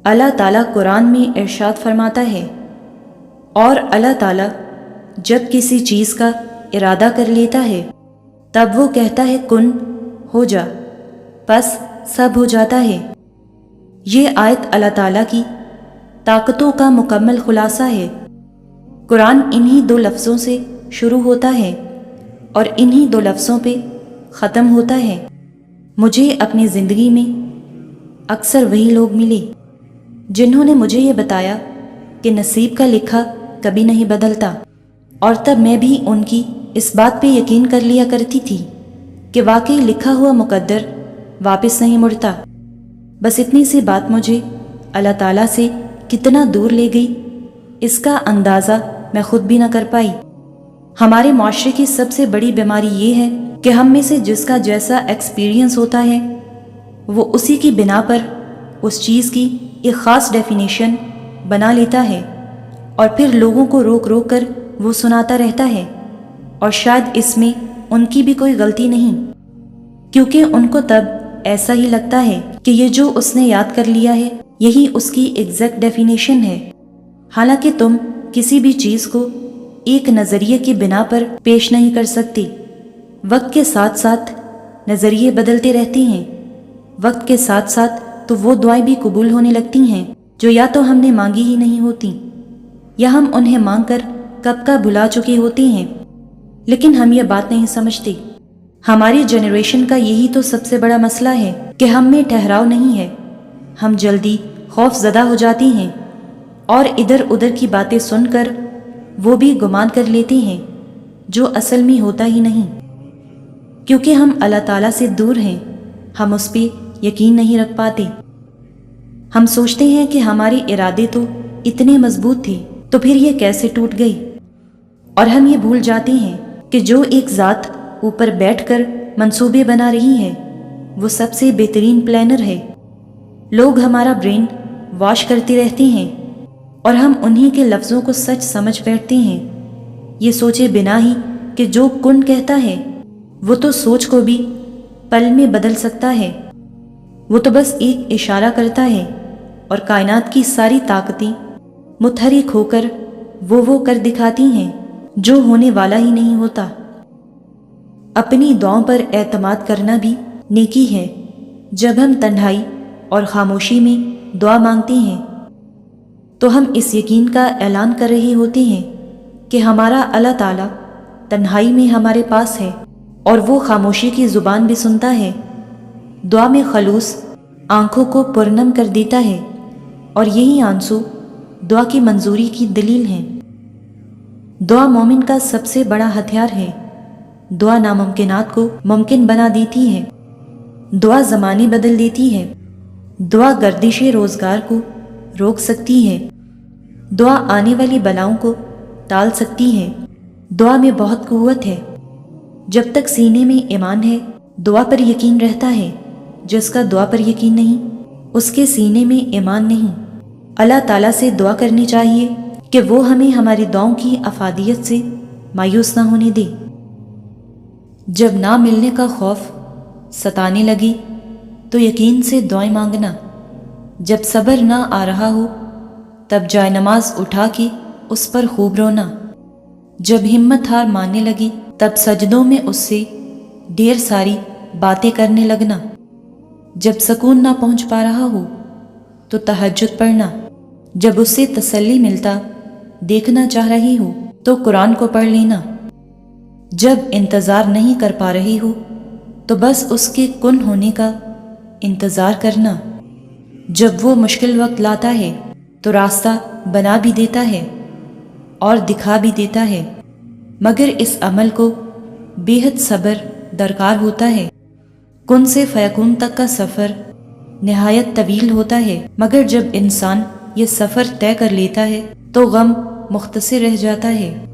اللہ تعالیٰ قرآن میں ارشاد فرماتا ہے، اور اللہ تعالیٰ جب کسی چیز کا ارادہ کر لیتا ہے تب وہ کہتا ہے کن ہو جا، بس سب ہو جاتا ہے۔ یہ آیت اللہ تعالیٰ کی طاقتوں کا مکمل خلاصہ ہے۔ قرآن انہی دو لفظوں سے شروع ہوتا ہے اور انہی دو لفظوں پہ ختم ہوتا ہے۔ مجھے اپنی زندگی میں اکثر وہی لوگ ملے جنہوں نے مجھے یہ بتایا کہ نصیب کا لکھا کبھی نہیں بدلتا، اور تب میں بھی ان کی اس بات پہ یقین کر لیا کرتی تھی کہ واقعی لکھا ہوا مقدر واپس نہیں مڑتا۔ بس اتنی سی بات مجھے اللہ تعالیٰ سے کتنا دور لے گئی، اس کا اندازہ میں خود بھی نہ کر پائی۔ ہمارے معاشرے کی سب سے بڑی بیماری یہ ہے کہ ہم میں سے جس کا جیسا ایکسپیرینس ہوتا ہے وہ اسی کی بنا پر اس چیز کی ایک خاص ڈیفینیشن بنا لیتا ہے، اور پھر لوگوں کو روک روک کر وہ سناتا رہتا ہے، اور شاید اس میں ان کی بھی کوئی غلطی نہیں، کیونکہ ان کو تب ایسا ہی لگتا ہے کہ یہ جو اس نے یاد کر لیا ہے یہی اس کی ایگزیکٹ ڈیفینیشن ہے۔ حالانکہ تم کسی بھی چیز کو ایک نظریے کی بنا پر پیش نہیں کر سکتے۔ وقت کے ساتھ ساتھ نظریے بدلتے رہتے ہیں۔ وقت کے ساتھ ساتھ تو وہ دعائیں بھی قبول ہونے لگتی ہیں جو یا تو ہم نے مانگی ہی نہیں ہوتی، یا ہم انہیں مانگ کر کب کا بھلا چکے ہوتے ہیں، لیکن ہم یہ بات نہیں سمجھتے۔ ہماری جنریشن کا یہی تو سب سے بڑا مسئلہ ہے کہ ہم میں ٹھہراؤ نہیں ہے۔ ہم جلدی خوف زدہ ہو جاتی ہیں اور ادھر ادھر کی باتیں سن کر وہ بھی گمان کر لیتے ہیں جو اصل میں ہوتا ہی نہیں۔ کیونکہ ہم اللہ تعالیٰ سے دور ہیں، ہم اس پہ یقین نہیں رکھ پاتے۔ ہم سوچتے ہیں کہ ہمارے ارادے تو اتنے مضبوط تھے تو پھر یہ کیسے ٹوٹ گئی، اور ہم یہ بھول جاتے ہیں کہ جو ایک ذات اوپر بیٹھ کر منصوبے بنا رہی ہے وہ سب سے بہترین پلانر ہے۔ لوگ ہمارا برین واش کرتے رہتے ہیں اور ہم انہی کے لفظوں کو سچ سمجھ بیٹھتے ہیں، یہ سوچے بنا ہی کہ جو کن کہتا ہے وہ تو سوچ کو بھی پل میں بدل سکتا ہے۔ وہ تو بس ایک اشارہ کرتا ہے اور کائنات کی ساری طاقتیں متحرک ہو کر وہ کر دکھاتی ہیں جو ہونے والا ہی نہیں ہوتا۔ اپنی دعاؤں پر اعتماد کرنا بھی نیکی ہے۔ جب ہم تنہائی اور خاموشی میں دعا مانگتے ہیں تو ہم اس یقین کا اعلان کر رہے ہوتے ہیں کہ ہمارا اللہ تعالیٰ تنہائی میں ہمارے پاس ہے اور وہ خاموشی کی زبان بھی سنتا ہے۔ دعا میں خلوص آنکھوں کو پرنم کر دیتا ہے، اور یہی آنسو دعا کی منظوری کی دلیل ہیں۔ دعا مومن کا سب سے بڑا ہتھیار ہے۔ دعا ناممکنات کو ممکن بنا دیتی ہے۔ دعا زمانے بدل دیتی ہے۔ دعا گردش روزگار کو روک سکتی ہے۔ دعا آنے والی بلاؤں کو ٹال سکتی ہے۔ دعا میں بہت قوت ہے۔ جب تک سینے میں ایمان ہے دعا پر یقین رہتا ہے، جس کا دعا پر یقین نہیں اس کے سینے میں ایمان نہیں۔ اللہ تعالیٰ سے دعا کرنی چاہیے کہ وہ ہمیں ہماری دعاؤں کی افادیت سے مایوس نہ ہونے دے۔ جب نہ ملنے کا خوف ستانے لگے تو یقین سے دعائیں مانگنا۔ جب صبر نہ آ رہا ہو تب جائے نماز اٹھا کے اس پر خوب رونا۔ جب ہمت ہار ماننے لگی تب سجدوں میں اس سے ڈھیر ساری باتیں کرنے لگنا۔ جب سکون نہ پہنچ پا رہا ہو تو تہجد پڑھنا۔ جب اس سے تسلی ملتا دیکھنا چاہ رہی ہو تو قرآن کو پڑھ لینا۔ جب انتظار نہیں کر پا رہی ہو تو بس اس کے کن ہونے کا انتظار کرنا۔ جب وہ مشکل وقت لاتا ہے تو راستہ بنا بھی دیتا ہے اور دکھا بھی دیتا ہے، مگر اس عمل کو بے حد صبر درکار ہوتا ہے۔ کن سے فیکون تک کا سفر نہایت طویل ہوتا ہے، مگر جب انسان یہ سفر طے کر لیتا ہے تو غم مختصر رہ جاتا ہے۔